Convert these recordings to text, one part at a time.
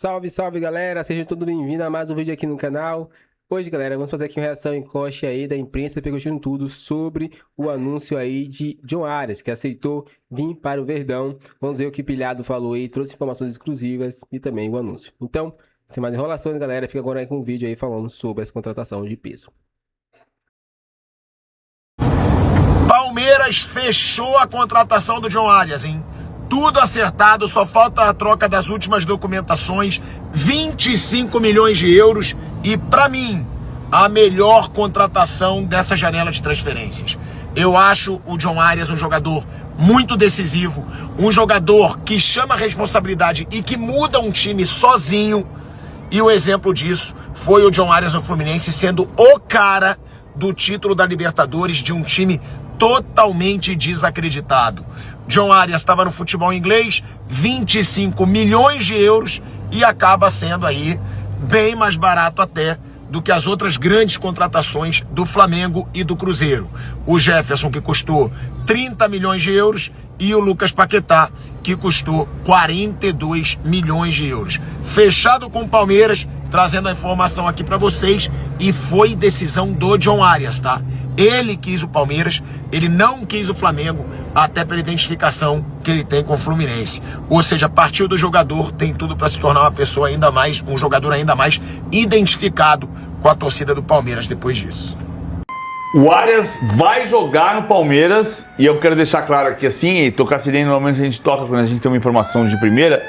Salve, salve galera, sejam todos bem-vindos a mais um vídeo aqui no canal. Hoje, galera, vamos fazer aqui uma reação em coxa aí da imprensa perguntando tudo sobre o anúncio aí de John Arias, que aceitou vir para o Verdão. Vamos ver o que Pilhado falou aí, trouxe informações exclusivas e também o anúncio. Então, sem mais enrolações, galera, fica agora aí com o vídeo aí falando sobre essa contratação de peso. Palmeiras fechou a contratação do John Arias, hein? Tudo acertado, só falta a troca das últimas documentações, 25 milhões de euros e, para mim, a melhor contratação dessa janela de transferências. Eu acho o John Arias um jogador muito decisivo, um jogador que chama a responsabilidade e que muda um time sozinho, e o exemplo disso foi o John Arias no Fluminense sendo o cara do título da Libertadores de um time totalmente desacreditado. John Arias estava no futebol inglês, 25 milhões de euros e acaba sendo aí bem mais barato até do que as outras grandes contratações do Flamengo e do Cruzeiro. O Jefferson, que custou 30 milhões de euros, e o Lucas Paquetá, que custou 42 milhões de euros. Fechado com o Palmeiras, trazendo a informação aqui para vocês, e foi decisão do John Arias, tá? Ele quis o Palmeiras, ele não quis o Flamengo, até pela identificação que ele tem com o Fluminense. Ou seja, partiu do jogador, tem tudo para se tornar uma pessoa ainda mais, um jogador ainda mais identificado com a torcida do Palmeiras depois disso. O Arias vai jogar no Palmeiras, e eu quero deixar claro aqui assim, e tocar sirene normalmente a gente toca quando a gente tem uma informação de primeira.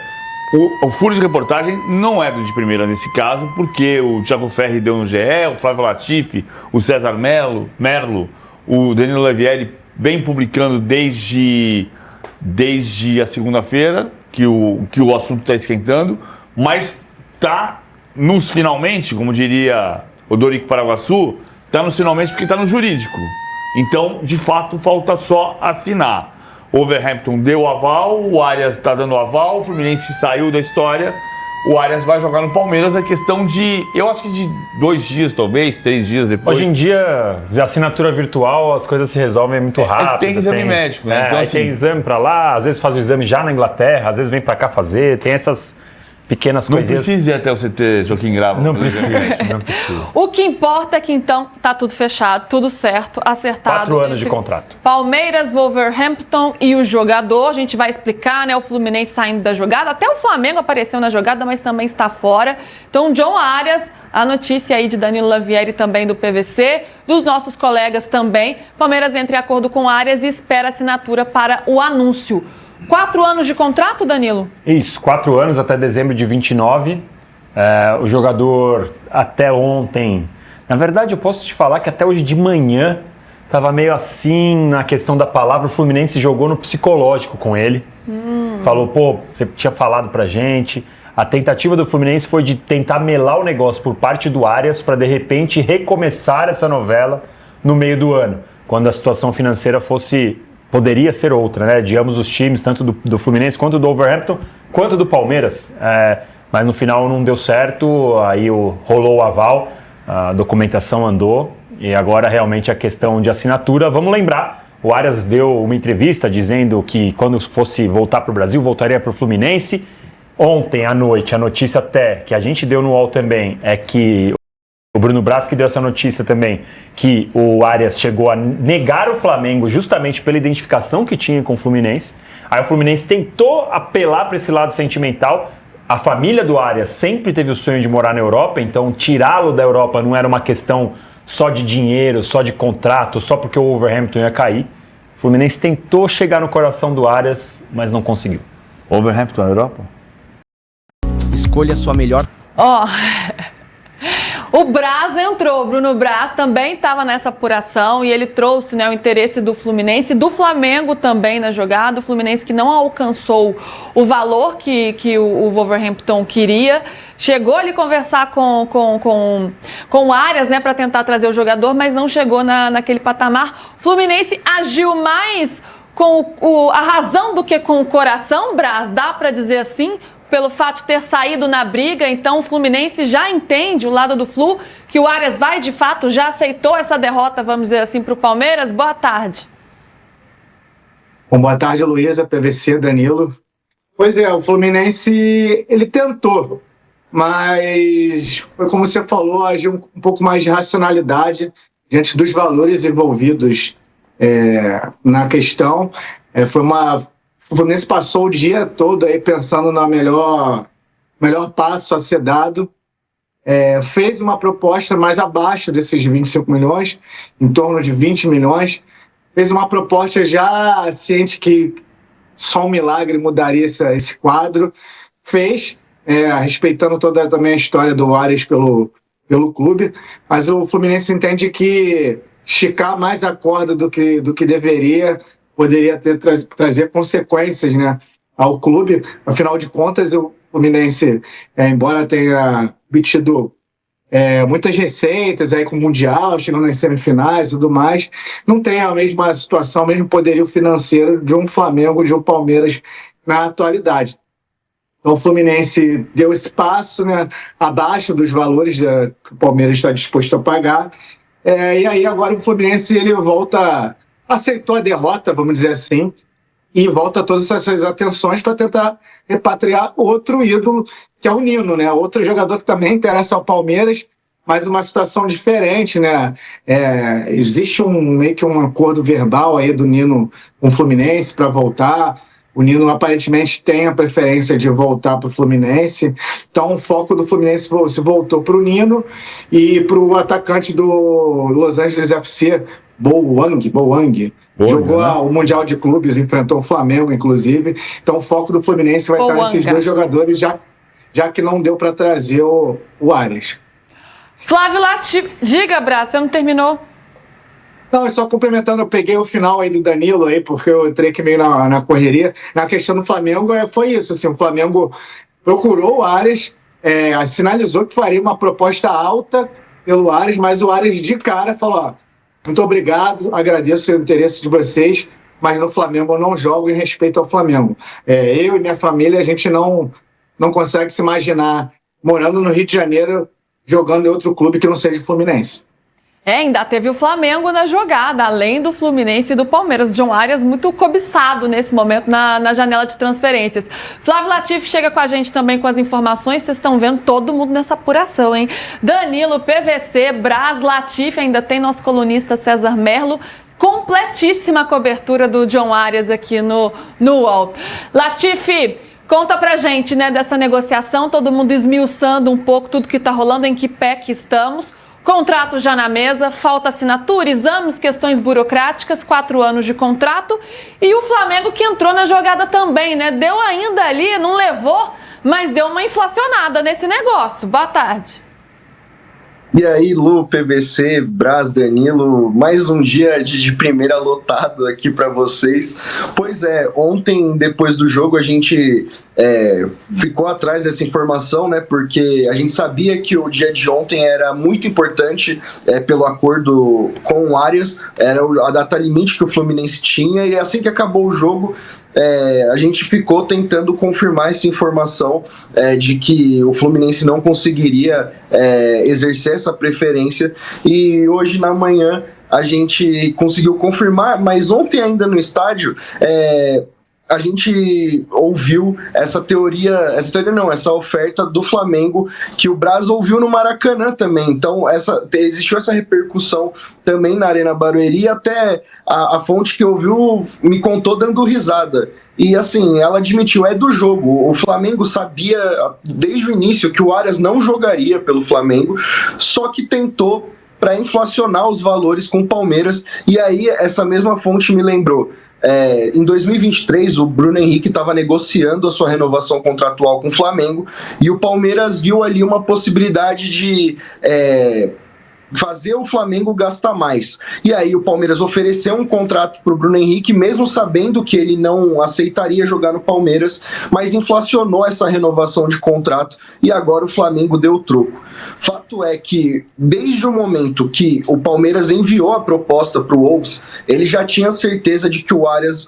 O furo de reportagem não é do de primeira nesse caso, porque o Thiago Ferri deu no GE, o Flávio Latifi, o César Merlo, o Danilo Levieri vem publicando desde a segunda-feira que o assunto está esquentando, mas está nos finalmente, como diria o Dorico Paraguaçu, está nos finalmente porque está no jurídico. Então, de fato, falta só assinar. O Wolverhampton deu o aval, o Arias está dando o aval, o Fluminense saiu da história, o Arias vai jogar no Palmeiras. É questão de, eu acho que de 2 dias, talvez, 3 dias depois. Hoje em dia, assinatura virtual, as coisas se resolvem muito rápido. Tem exame médico, né? Então, assim, tem exame para lá, às vezes faz o exame já na Inglaterra, às vezes vem para cá fazer, tem essas pequenas coisinhas. Não precisa ir até o CT Joaquim Grava. Não precisa, não precisa. O que importa é que então tá tudo fechado, tudo certo, acertado. 4 anos de contrato. Palmeiras, Wolverhampton e o jogador. A gente vai explicar, né? O Fluminense saindo da jogada. Até o Flamengo apareceu na jogada, mas também está fora. Então, John Arias, a notícia aí de Danilo Levieri também do PVC, dos nossos colegas também. Palmeiras entra em acordo com Arias e espera assinatura para o anúncio. 4 anos de contrato, Danilo? Isso, 4 anos até dezembro de 29. O jogador até ontem... Na verdade, eu posso te falar que até hoje de manhã estava meio assim na questão da palavra. O Fluminense jogou no psicológico com ele. Falou, pô, você tinha falado pra gente. A tentativa do Fluminense foi de tentar melar o negócio por parte do Arias para, de repente, recomeçar essa novela no meio do ano, quando a situação financeira poderia ser outra, né? De ambos os times, tanto do Fluminense quanto do Wolverhampton, quanto do Palmeiras. Mas no final não deu certo, aí rolou o aval, a documentação andou, e agora realmente a questão de assinatura. Vamos lembrar, o Arias deu uma entrevista dizendo que quando fosse voltar para o Brasil, voltaria para o Fluminense. Ontem à noite, a notícia até que a gente deu no UOL também é que o Bruno Braz que deu essa notícia também, que o Arias chegou a negar o Flamengo justamente pela identificação que tinha com o Fluminense. Aí o Fluminense tentou apelar para esse lado sentimental. A família do Arias sempre teve o sonho de morar na Europa, então tirá-lo da Europa não era uma questão só de dinheiro, só de contrato, só porque o Wolverhampton ia cair. O Fluminense tentou chegar no coração do Arias, mas não conseguiu. Wolverhampton na Europa? Escolha a sua melhor... O Braz entrou, o Bruno Braz também estava nessa apuração e ele trouxe, né, o interesse do Fluminense, do Flamengo também na jogada. O Fluminense que não alcançou o valor que o Wolverhampton queria. Chegou ali conversar com o Arias, né, para tentar trazer o jogador, mas não chegou naquele patamar. O Fluminense agiu mais com a razão do que com o coração, Braz, dá para dizer assim? Pelo fato de ter saído na briga, então o Fluminense já entende o lado do Flu, que o Arias vai de fato, já aceitou essa derrota, vamos dizer assim, para o Palmeiras. Boa tarde. Bom, boa tarde, Luísa, PVC, Danilo. Pois é, o Fluminense, ele tentou mas foi como você falou, agiu um pouco mais de racionalidade diante dos valores envolvidos na questão. O Fluminense passou o dia todo aí pensando na melhor passo a ser dado. Fez uma proposta mais abaixo desses 25 milhões, em torno de 20 milhões. Fez uma proposta já ciente que só um milagre mudaria esse quadro. Fez, respeitando toda também a história do Arias pelo clube, mas o Fluminense entende que esticar mais a corda do que deveria poderia trazer consequências, né, ao clube. Afinal de contas, o Fluminense, embora tenha obtido muitas receitas aí com o Mundial, chegando nas semifinais e tudo mais, não tem a mesma situação, o mesmo poderio financeiro de um Flamengo, de um Palmeiras na atualidade. Então o Fluminense deu esse passo, né, abaixo dos valores que o Palmeiras está disposto a pagar. E aí agora o Fluminense ele aceitou a derrota, vamos dizer assim, e volta todas essas atenções para tentar repatriar outro ídolo, que é o Nino, né? Outro jogador que também interessa ao Palmeiras, mas uma situação diferente, né? Existe meio que um acordo verbal aí do Nino com o Fluminense para voltar. O Nino aparentemente tem a preferência de voltar para o Fluminense. Então o foco do Fluminense se voltou para o Nino e para o atacante do Los Angeles FC, Boang. Jogou o Mundial de Clubes, enfrentou o Flamengo, inclusive. Então o foco do Fluminense vai estar nesses dois jogadores, já que não deu para trazer o Arias. Flávio Latif, diga, Brás, você não terminou? Não, só complementando, eu peguei o final aí do Danilo aí, porque eu entrei aqui meio na correria. Na questão do Flamengo, foi isso, assim, o Flamengo procurou o Arias, sinalizou que faria uma proposta alta pelo Arias, mas o Arias de cara falou, muito obrigado, agradeço o interesse de vocês, mas no Flamengo eu não jogo em respeito ao Flamengo. Eu e minha família, a gente não consegue se imaginar morando no Rio de Janeiro jogando em outro clube que não seja o Fluminense. Ainda teve o Flamengo na jogada, além do Fluminense e do Palmeiras. John Arias muito cobiçado nesse momento na janela de transferências. Flávio Latif chega com a gente também com as informações. Vocês estão vendo todo mundo nessa apuração, hein? Danilo, PVC, Brás, Latif, ainda tem nosso colunista César Merlo. Completíssima cobertura do John Arias aqui no UOL. Latif, conta pra gente, né, dessa negociação, todo mundo esmiuçando um pouco tudo que tá rolando, em que pé que estamos. Contrato já na mesa, falta assinatura, exames, questões burocráticas, 4 anos de contrato. E o Flamengo que entrou na jogada também, né? Deu ainda ali, não levou, mas deu uma inflacionada nesse negócio. Boa tarde. E aí, Lu, PVC, Brás, Danilo, mais um dia de primeira lotado aqui para vocês. Pois ontem, depois do jogo, a gente ficou atrás dessa informação, né? Porque a gente sabia que o dia de ontem era muito importante pelo acordo com o Arias, era a data limite que o Fluminense tinha, e assim que acabou o jogo, a gente ficou tentando confirmar essa informação de que o Fluminense não conseguiria exercer essa preferência, e hoje na manhã a gente conseguiu confirmar, mas ontem ainda no estádio a gente ouviu essa oferta do Flamengo, que o Brás ouviu no Maracanã também. Então existiu essa repercussão também na Arena Barueri, até a fonte que ouviu me contou dando risada. E assim, ela admitiu, do jogo. O Flamengo sabia desde o início que o Arias não jogaria pelo Flamengo, só que tentou para inflacionar os valores com o Palmeiras. E aí essa mesma fonte me lembrou, em 2023 o Bruno Henrique estava negociando a sua renovação contratual com o Flamengo, e o Palmeiras viu ali uma possibilidade de fazer o Flamengo gastar mais. E aí o Palmeiras ofereceu um contrato para o Bruno Henrique, mesmo sabendo que ele não aceitaria jogar no Palmeiras, mas inflacionou essa renovação de contrato, e agora o Flamengo deu o troco. Fato é que, desde o momento que o Palmeiras enviou a proposta para o Wolves, ele já tinha certeza de que o Arias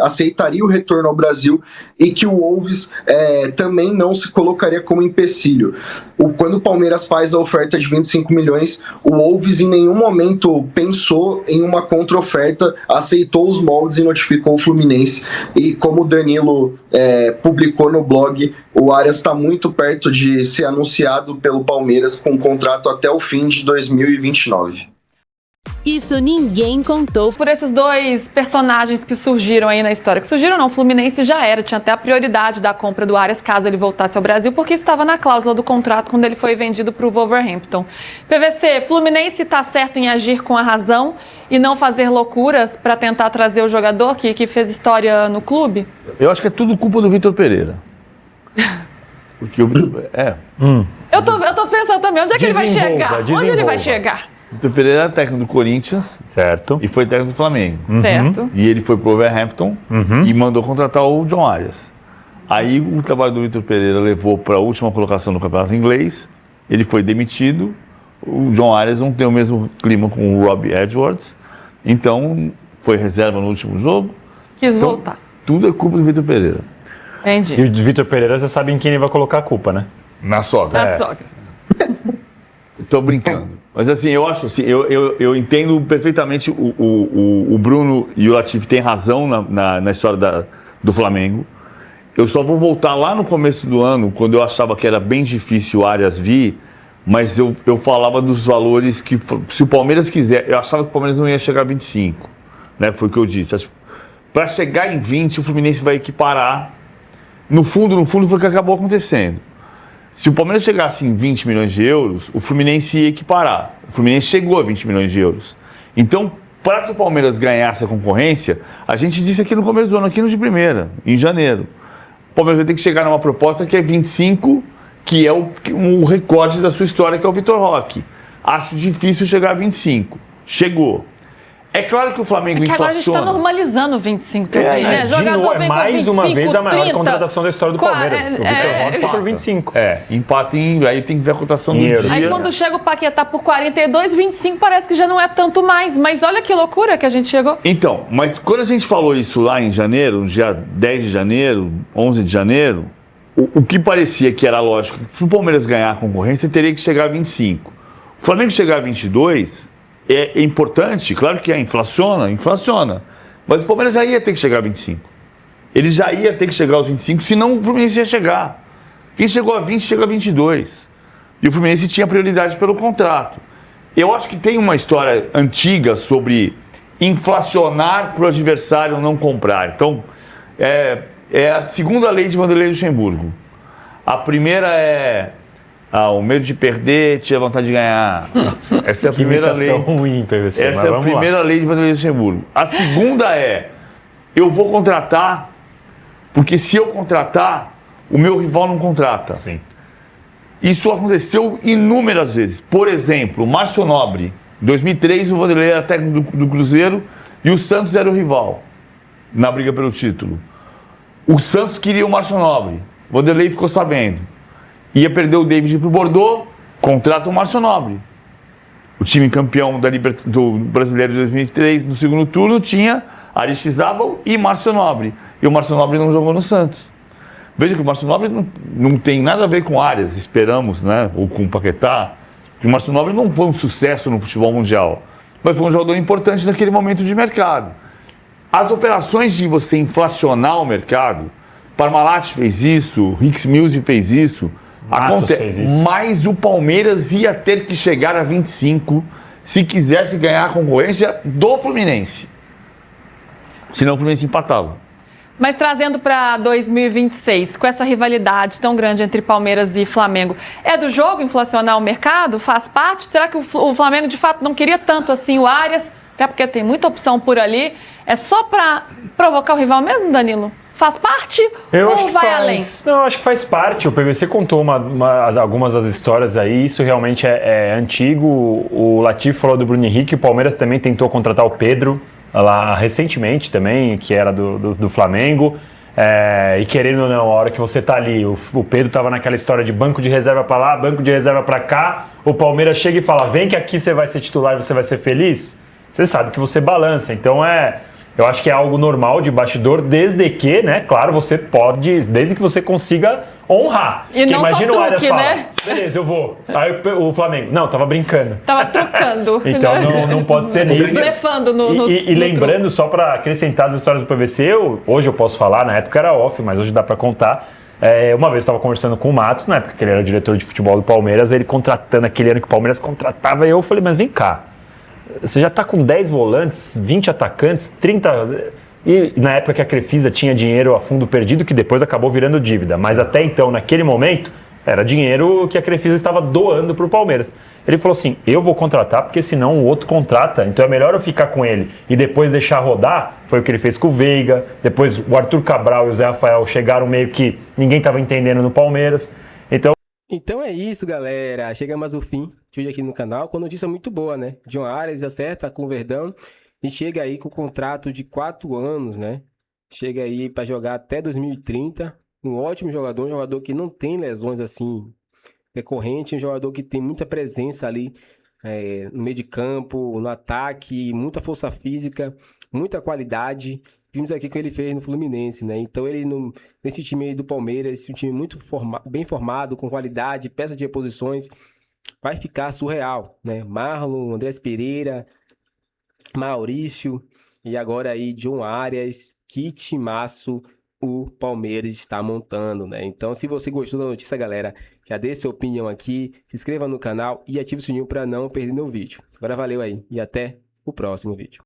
aceitaria o retorno ao Brasil, e que o Wolves também não se colocaria como empecilho. Quando o Palmeiras faz a oferta de 25 milhões, o Wolves em nenhum momento pensou em uma contra-oferta, aceitou os moldes e notificou o Fluminense. E como o Danilo publicou no blog, o Arias está muito perto de ser anunciado pelo Palmeiras com contrato até o fim de 2029. Isso ninguém contou. Por esses dois personagens que surgiram aí na história. Que surgiram não, o Fluminense já era, tinha até a prioridade da compra do Arias caso ele voltasse ao Brasil, porque estava na cláusula do contrato quando ele foi vendido para o Wolverhampton. PVC, Fluminense está certo em agir com a razão e não fazer loucuras para tentar trazer o jogador que fez história no clube? Eu acho que é tudo culpa do Vitor Pereira. Porque o Eu tô pensando também, onde é que ele vai chegar? Onde ele vai chegar? Vitor Pereira era técnico do Corinthians. Certo. E foi técnico do Flamengo. Certo. E ele foi pro Wolverhampton e mandou contratar o John Arias. Aí o trabalho do Vitor Pereira levou para a última colocação no campeonato inglês. Ele foi demitido. O John Arias não tem o mesmo clima com o Robbie Edwards. Então foi reserva no último jogo. Quis voltar. Tudo é culpa do Vitor Pereira. Entendi. E o Vitor Pereira, você sabe em quem ele vai colocar a culpa, né? Na sogra. A sogra. Tô brincando. Mas assim, eu acho assim, eu entendo perfeitamente o Bruno e o Latif têm razão na história do Flamengo. Eu só vou voltar lá no começo do ano, quando eu achava que era bem difícil o Arias vir, mas eu falava dos valores que, se o Palmeiras quiser, eu achava que o Palmeiras não ia chegar a 25, né? Foi o que eu disse. Para chegar em 20, o Fluminense vai equiparar. No fundo, foi o que acabou acontecendo. Se o Palmeiras chegasse em 20 milhões de euros, o Fluminense ia equiparar. O Fluminense chegou a 20 milhões de euros. Então, para que o Palmeiras ganhasse a concorrência, a gente disse aqui no começo do ano, aqui no de primeira, em janeiro. O Palmeiras vai ter que chegar numa proposta que é 25, que é o recorde da sua história, que é o Vitor Roque. Acho difícil chegar a 25. Chegou. É claro que o Flamengo inflaciona. Agora a gente está normalizando 25 também, né? De novo, é mais uma vez a maior contratação da história do Palmeiras. O Vitor Roque foi por 25. Empata aí tem que ver a cotação do dia. Aí quando chega o Paquetá por 42, 25 parece que já não é tanto mais. Mas olha que loucura que a gente chegou. Então, mas quando a gente falou isso lá em janeiro, no dia 10 de janeiro, 11 de janeiro, o que parecia que era lógico, que se o Palmeiras ganhar a concorrência, teria que chegar a 25. O Flamengo chegar a 22... É importante, claro que inflaciona, mas o Palmeiras já ia ter que chegar a 25. Ele já ia ter que chegar aos 25, senão o Fluminense ia chegar. Quem chegou a 20, chega a 22. E o Fluminense tinha prioridade pelo contrato. Eu acho que tem uma história antiga sobre inflacionar para o adversário não comprar. Então, é a segunda lei de Vanderlei Luxemburgo. A primeira é... o medo de perder, tinha vontade de ganhar. Essa é a primeira lei. Ruim, PVC, essa é a primeira lei de Vanderlei Luxemburgo. A segunda é: eu vou contratar, porque se eu contratar, o meu rival não contrata. Sim. Isso aconteceu inúmeras vezes. Por exemplo, o Márcio Nobre. Em 2003, o Vanderlei era técnico do Cruzeiro e o Santos era o rival na briga pelo título. O Santos queria o Márcio Nobre. O Vanderlei ficou sabendo. Ia perder o David para o Bordeaux, contrata o Márcio Nobre. O time campeão do Brasileiro de 2003, no segundo turno, tinha Aristizábal e Márcio Nobre. E o Márcio Nobre não jogou no Santos. Veja que o Márcio Nobre não tem nada a ver com Arias, esperamos, né? Ou com o Paquetá. O Márcio Nobre não foi um sucesso no futebol mundial, mas foi um jogador importante naquele momento de mercado. As operações de você inflacionar o mercado, Parmalat fez isso, Rix Music fez isso, acontece, mas o Palmeiras ia ter que chegar a 25 se quisesse ganhar a concorrência do Fluminense. Senão o Fluminense empatava. Mas trazendo para 2026, com essa rivalidade tão grande entre Palmeiras e Flamengo, é do jogo inflacionar o mercado? Faz parte? Será que o Flamengo de fato não queria tanto assim o Arias? Até porque tem muita opção por ali. É só para provocar o rival mesmo, Danilo? Faz parte ou vai além? Não, acho que faz parte. O PVC contou algumas das histórias aí. Isso realmente é antigo. O Latif falou do Bruno Henrique. O Palmeiras também tentou contratar o Pedro lá recentemente também, que era do Flamengo. E querendo ou não, a hora que você tá ali, o Pedro tava naquela história de banco de reserva para lá, banco de reserva para cá. O Palmeiras chega e fala: vem que aqui você vai ser titular e você vai ser feliz. Você sabe que você balança. Então Eu acho que é algo normal de bastidor, desde que, né, claro, você pode, desde que você consiga honrar. E não imagina só o Arias truque, fala, né? beleza, eu vou. Aí o Flamengo, não, tava brincando. Tava trucando. Então né? não pode ser nisso. Blefando no E lembrando, só para acrescentar as histórias do PVC, hoje eu posso falar, na época era off, mas hoje dá para contar. Uma vez eu estava conversando com o Matos, na época que ele era diretor de futebol do Palmeiras, ele contratando aquele ano que o Palmeiras contratava, e eu falei, mas vem cá, você já tá com 10 volantes, 20 atacantes, 30... E na época que a Crefisa tinha dinheiro a fundo perdido, que depois acabou virando dívida, mas até então, naquele momento, era dinheiro que a Crefisa estava doando para o Palmeiras. Ele falou assim, eu vou contratar porque senão o outro contrata, então é melhor eu ficar com ele e depois deixar rodar. Foi o que ele fez com o Veiga, depois o Arthur Cabral e o Zé Rafael chegaram meio que ninguém estava entendendo no Palmeiras. Então é isso, galera. Chega mais o fim de hoje aqui no canal com notícia muito boa, né? John Arias acerta com o Verdão e chega aí com o contrato de 4 anos, né? Chega aí para jogar até 2030. Um ótimo jogador, um jogador que não tem lesões assim recorrentes, um jogador que tem muita presença ali no meio de campo, no ataque, muita força física, muita qualidade. Vimos aqui o que ele fez no Fluminense, né? Então ele nesse time aí do Palmeiras, esse time muito bem formado, com qualidade, peça de reposições, vai ficar surreal, né? Marlon, Andrés Pereira, Maurício e agora aí John Arias, que timaço o Palmeiras está montando, né? Então, se você gostou da notícia, galera, já dê sua opinião aqui, se inscreva no canal e ative o sininho para não perder nenhum vídeo. Agora valeu aí e até o próximo vídeo.